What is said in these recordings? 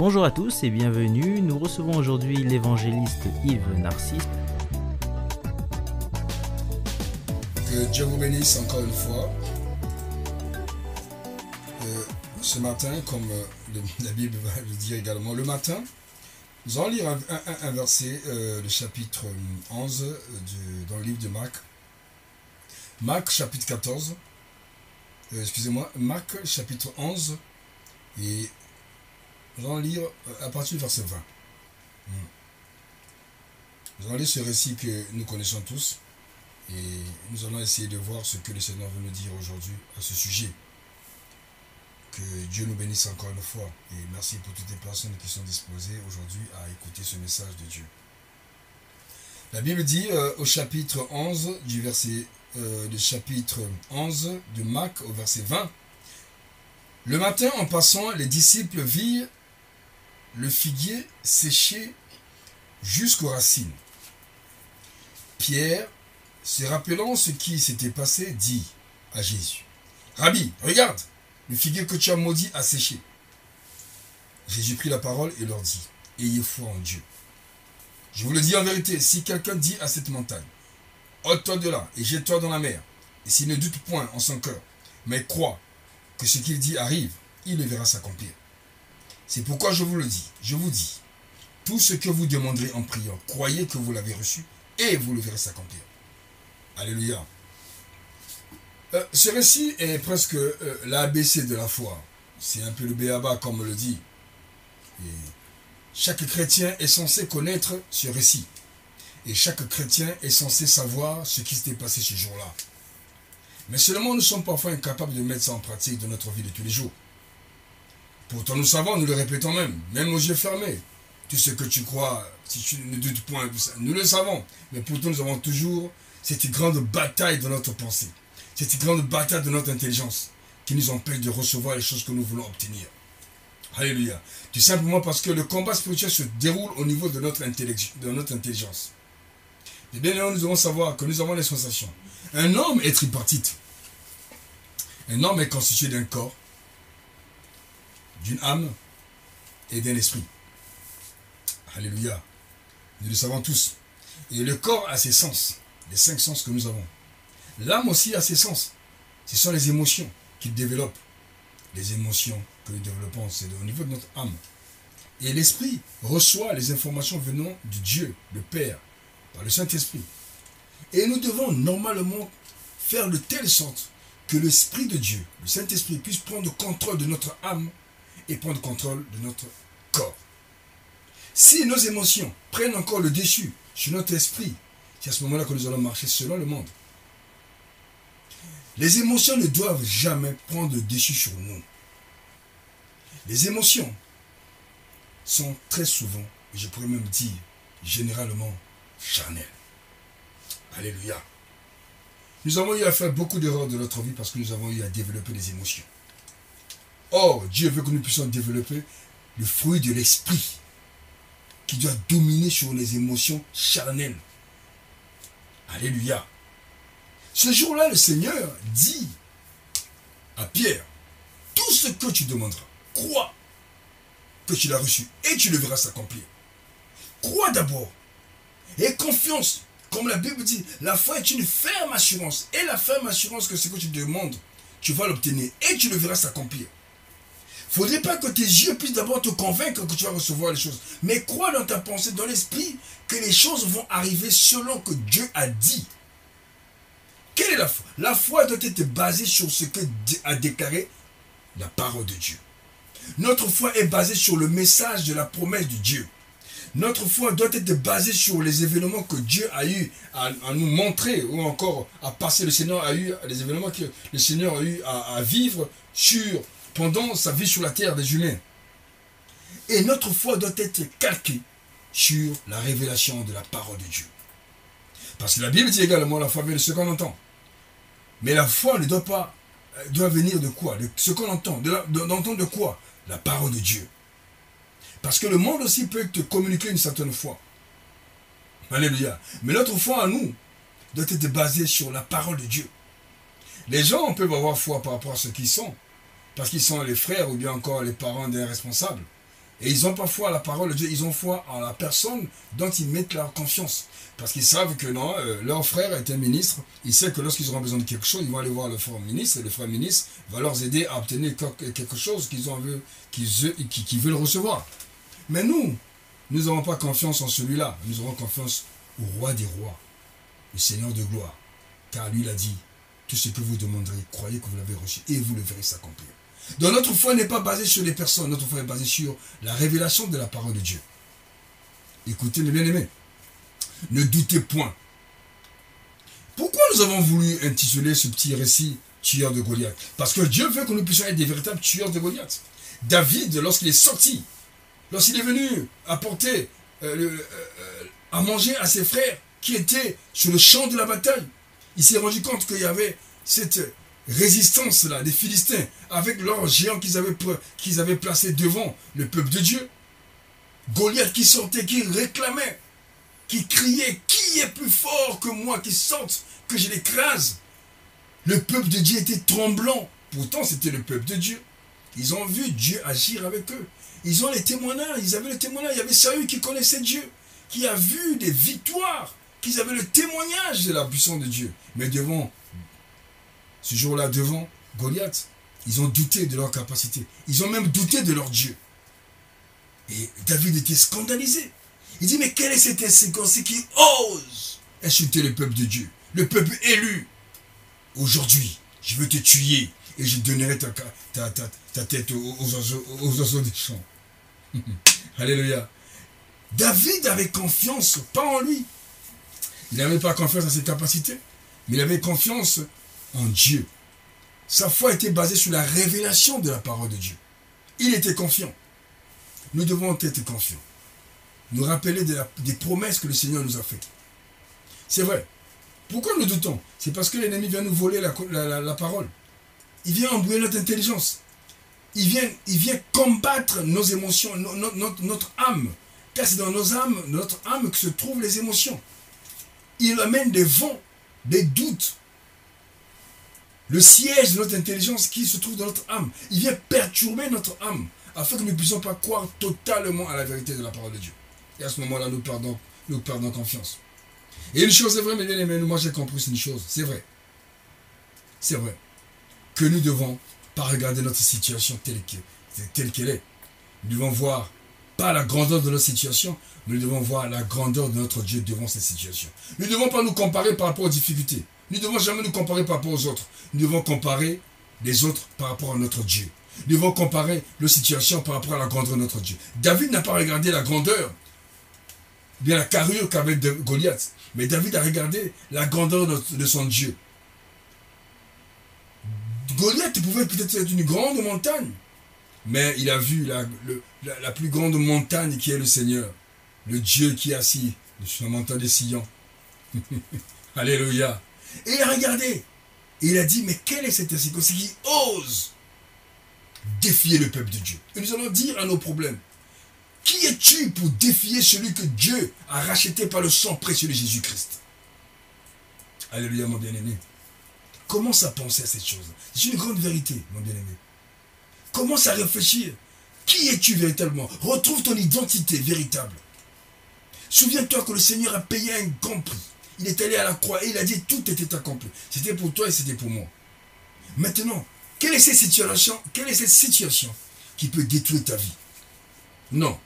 Bonjour à tous et bienvenue. Nous recevons aujourd'hui l'évangéliste Yves Narcisse. Que Dieu vous bénisse encore une fois. Ce matin, comme la Bible va le dire également, le matin, nous allons lire un verset, le chapitre 11 dans le livre de Marc. Marc chapitre 14, Marc chapitre 11, et nous allons lire à partir du verset 20. Nous allons lire ce récit que nous connaissons tous, et nous allons essayer de voir ce que le Seigneur veut nous dire aujourd'hui à ce sujet. Que Dieu nous bénisse encore une fois, et merci pour toutes les personnes qui sont disposées aujourd'hui à écouter ce message de Dieu. La Bible dit au chapitre 11 du chapitre 11 de Marc au verset 20: Le matin, en passant, les disciples virent le figuier séché jusqu'aux racines. Pierre, se rappelant ce qui s'était passé, dit à Jésus: Rabbi, regarde, le figuier que tu as maudit a séché. Jésus prit la parole et leur dit: Ayez foi en Dieu. Je vous le dis en vérité, si quelqu'un dit à cette montagne: ôte-toi de là et jette-toi dans la mer, et s'il ne doute point en son cœur, mais croit que ce qu'il dit arrive, il le verra s'accomplir. C'est pourquoi je vous le dis, je vous dis, tout ce que vous demanderez en priant, croyez que vous l'avez reçu, et vous le verrez s'accomplir. Alléluia. Ce récit est presque l'ABC de la foi. C'est un peu le béaba, comme on le dit. Et chaque chrétien est censé connaître ce récit. Et chaque chrétien est censé savoir ce qui s'était passé ce jour-là. Mais seulement nous sommes parfois incapables de mettre ça en pratique dans notre vie de tous les jours. Pourtant nous savons, nous le répétons même aux yeux fermés. Tout ce que tu crois, si tu ne doutes point, nous le savons. Mais pourtant nous avons toujours cette grande bataille dans notre pensée. Cette grande bataille de notre intelligence qui nous empêche de recevoir les choses que nous voulons obtenir. Alléluia. Tout simplement parce que le combat spirituel se déroule au niveau de notre intelligence. Et bien nous devons savoir que nous avons les sensations. Un homme est tripartite. Un homme est constitué d'un corps, d'une âme et d'un esprit. Alléluia. Nous le savons tous. Et le corps a ses sens, les 5 sens que nous avons. L'âme aussi a ses sens. Ce sont les émotions qu'il développe. Les émotions que nous développons, c'est au niveau de notre âme. Et l'esprit reçoit les informations venant du Dieu, le Père, par le Saint-Esprit. Et nous devons normalement faire de telle sorte que l'Esprit de Dieu, le Saint-Esprit, puisse prendre contrôle de notre âme et prendre contrôle de notre corps. Si nos émotions prennent encore le dessus sur notre esprit, c'est à ce moment-là que nous allons marcher selon le monde. Les émotions ne doivent jamais prendre le dessus sur nous. Les émotions sont très souvent, et je pourrais même dire généralement, charnelles. Alléluia. Nous avons eu à faire beaucoup d'erreurs de notre vie parce que nous avons eu à développer des émotions. Or, Dieu veut que nous puissions développer le fruit de l'esprit qui doit dominer sur les émotions charnelles. Alléluia. Ce jour-là, le Seigneur dit à Pierre: tout ce que tu demanderas, crois que tu l'as reçu et tu le verras s'accomplir. Crois d'abord. Et confiance. Comme la Bible dit, la foi est une ferme assurance. Et la ferme assurance que ce que tu demandes, tu vas l'obtenir et tu le verras s'accomplir. Il ne faudrait pas que tes yeux puissent d'abord te convaincre que tu vas recevoir les choses. Mais crois dans ta pensée, dans l'esprit, que les choses vont arriver selon que Dieu a dit. Quelle est la foi? La foi doit être basée sur ce que Dieu a déclaré, la parole de Dieu. Notre foi est basée sur le message de la promesse de Dieu. Notre foi doit être basée sur les événements que Dieu a eu à nous montrer, ou encore à passer. Le Seigneur a eu les événements que le Seigneur a eu à vivre pendant sa vie sur la terre des humains. Et notre foi doit être calquée sur la révélation de la parole de Dieu. Parce que la Bible dit également, la foi vient de ce qu'on entend. Mais la foi ne doit venir de quoi? De ce qu'on entend. D'entendre de quoi? La parole de Dieu. Parce que le monde aussi peut te communiquer une certaine foi. Alléluia. Mais notre foi à nous doit être basée sur la parole de Dieu. Les gens peuvent avoir foi par rapport à ce qu'ils sont, parce qu'ils sont les frères ou bien encore les parents d'un responsable. Et ils ont pas foi à la parole de Dieu, ils ont foi en la personne dont ils mettent leur confiance. Parce qu'ils savent que non, leur frère est un ministre, ils savent que lorsqu'ils auront besoin de quelque chose, ils vont aller voir le frère ministre, et le frère ministre va leur aider à obtenir quelque chose qu'ils veulent recevoir. Mais nous n'avons pas confiance en celui-là, nous aurons confiance au roi des rois, le Seigneur de gloire. Car lui, il a dit, tout ce que vous demanderez, croyez que vous l'avez reçu, et vous le verrez s'accomplir. Donc notre foi n'est pas basée sur les personnes, notre foi est basée sur la révélation de la parole de Dieu. Écoutez mes bien-aimés, ne doutez point. Pourquoi nous avons voulu intituler ce petit récit « Tueur de Goliath » ? Parce que Dieu veut que nous puissions être des véritables tueurs de Goliath. David, lorsqu'il est sorti, lorsqu'il est venu apporter à manger à ses frères qui étaient sur le champ de la bataille, il s'est rendu compte qu'il y avait cette résistance-là des Philistins avec leurs géants qu'ils avaient placés devant le peuple de Dieu. Goliath qui sortait, qui réclamait, qui criait, qui est plus fort que moi, qui sorte, que je l'écrase. Le peuple de Dieu était tremblant. Pourtant, c'était le peuple de Dieu. Ils ont vu Dieu agir avec eux. Ils ont les témoignages, ils avaient le témoignage. Il y avait Saül qui connaissait Dieu, qui a vu des victoires, qu'ils avaient le témoignage de la puissance de Dieu. Mais devant, ce jour-là, devant Goliath, ils ont douté de leur capacité. Ils ont même douté de leur Dieu. Et David était scandalisé. Il dit, mais quel est cet incirconcis qui ose insulter le peuple de Dieu, le peuple élu? Aujourd'hui, je veux te tuer et je donnerai ta tête aux oiseaux des champs. Alléluia. David avait confiance, pas en lui. Il n'avait pas confiance en ses capacités, mais il avait confiance en Dieu. Sa foi était basée sur la révélation de la parole de Dieu. Il était confiant. Nous devons être confiants. Nous rappeler des promesses que le Seigneur nous a faites. C'est vrai. Pourquoi nous doutons? C'est parce que l'ennemi vient nous voler la parole. Il vient embrouiller notre intelligence. Il vient combattre nos émotions, notre âme. Car c'est dans notre âme que se trouvent les émotions. Il amène des vents, des doutes. Le siège de notre intelligence qui se trouve dans notre âme. Il vient perturber notre âme afin que nous ne puissions pas croire totalement à la vérité de la parole de Dieu. Et à ce moment-là, nous perdons confiance. Et une chose est vraie, mes bien-aimés, moi j'ai compris une chose, c'est vrai. C'est vrai. Que nous ne devons pas regarder notre situation telle qu'elle est. Nous devons voir, pas la grandeur de notre situation, mais nous devons voir la grandeur de notre Dieu devant cette situation. Nous ne devons pas nous comparer par rapport aux difficultés. Nous ne devons jamais nous comparer par rapport aux autres. Nous devons comparer les autres par rapport à notre Dieu. Nous devons comparer nos situations par rapport à la grandeur de notre Dieu. David n'a pas regardé la grandeur, bien la carrure qu'avait Goliath. Mais David a regardé la grandeur de son Dieu. Goliath pouvait peut-être être une grande montagne, mais il a vu la plus grande montagne qui est le Seigneur, le Dieu qui est assis sur la montagne de Sion. Alléluia. Et il a regardé, et il a dit, mais quel est cet incirconcis qui ose défier le peuple de Dieu? Et nous allons dire à nos problèmes, qui es-tu pour défier celui que Dieu a racheté par le sang précieux de Jésus-Christ? Alléluia, mon bien-aimé. Commence à penser à cette chose. C'est une grande vérité, mon bien-aimé. Commence à réfléchir. Qui es-tu véritablement? Retrouve ton identité véritable. Souviens-toi que le Seigneur a payé un grand prix. Il est allé à la croix et il a dit tout était accompli. C'était pour toi et c'était pour moi. Maintenant, quelle est cette situation qui peut détruire ta vie? Non.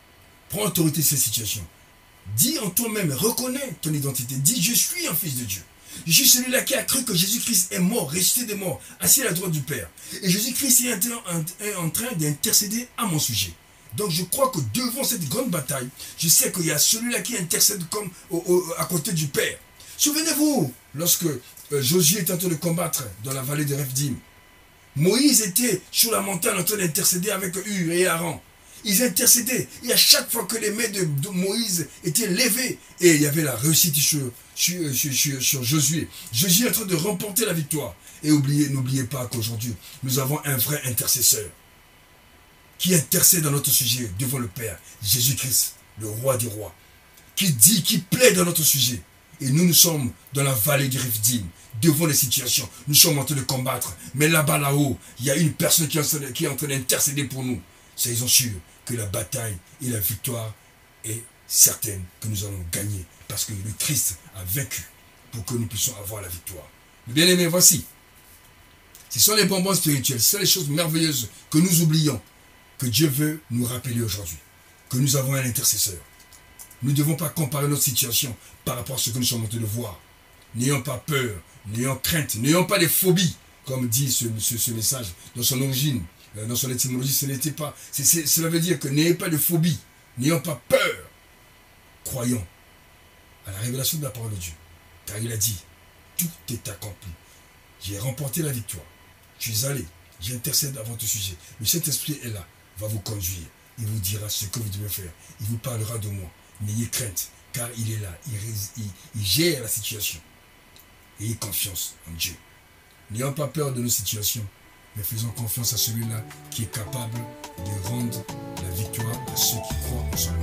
Prends autorité de cette situation. Dis en toi-même, reconnais ton identité. Dis, je suis un fils de Dieu. Je suis celui-là qui a cru que Jésus-Christ est mort, ressuscité des morts, assis à la droite du Père. Et Jésus-Christ est en train d'intercéder à mon sujet. Donc je crois que devant cette grande bataille, je sais qu'il y a celui-là qui intercède comme à côté du Père. Souvenez-vous, lorsque Josué était en train de combattre dans la vallée de Rephidim, Moïse était sur la montagne en train d'intercéder avec Hur et Aaron. Ils intercédaient. Et à chaque fois que les mains de Moïse étaient levées, et il y avait la réussite sur Josué. Josué est en train de remporter la victoire. Et n'oubliez pas qu'aujourd'hui, nous avons un vrai intercesseur qui intercède dans notre sujet devant le Père, Jésus-Christ, le roi des rois, qui plaît dans notre sujet. Et nous sommes dans la vallée du Rephidim, devant les situations. Nous sommes en train de combattre. Mais là-bas, là-haut, il y a une personne qui est en train d'intercéder pour nous. soyez-en sûrs que la bataille et la victoire est certaine, que nous allons gagner, parce que le Christ a vaincu pour que nous puissions avoir la victoire. Bien-aimés, voici. Ce sont les bonbons spirituels, ce sont les choses merveilleuses que nous oublions, que Dieu veut nous rappeler aujourd'hui, que nous avons un intercesseur. Nous ne devons pas comparer notre situation par rapport à ce que nous sommes en train de voir. N'ayons pas peur, n'ayons crainte, n'ayons pas de phobie, comme dit ce message dans son origine, dans son étymologie, ce n'était pas. Cela veut dire que n'ayez pas de phobie, n'ayons pas peur. Croyons à la révélation de la parole de Dieu, car il a dit, tout est accompli. J'ai remporté la victoire. Je suis allé, j'intercède avant tout sujet. Le Saint-Esprit est là, va vous conduire. Il vous dira ce que vous devez faire. Il vous parlera de moi. N'ayez crainte, car il est là. Il gère la situation. Ayez confiance en Dieu. N'ayons pas peur de nos situations, mais faisons confiance à celui-là qui est capable de rendre la victoire à ceux qui croient en son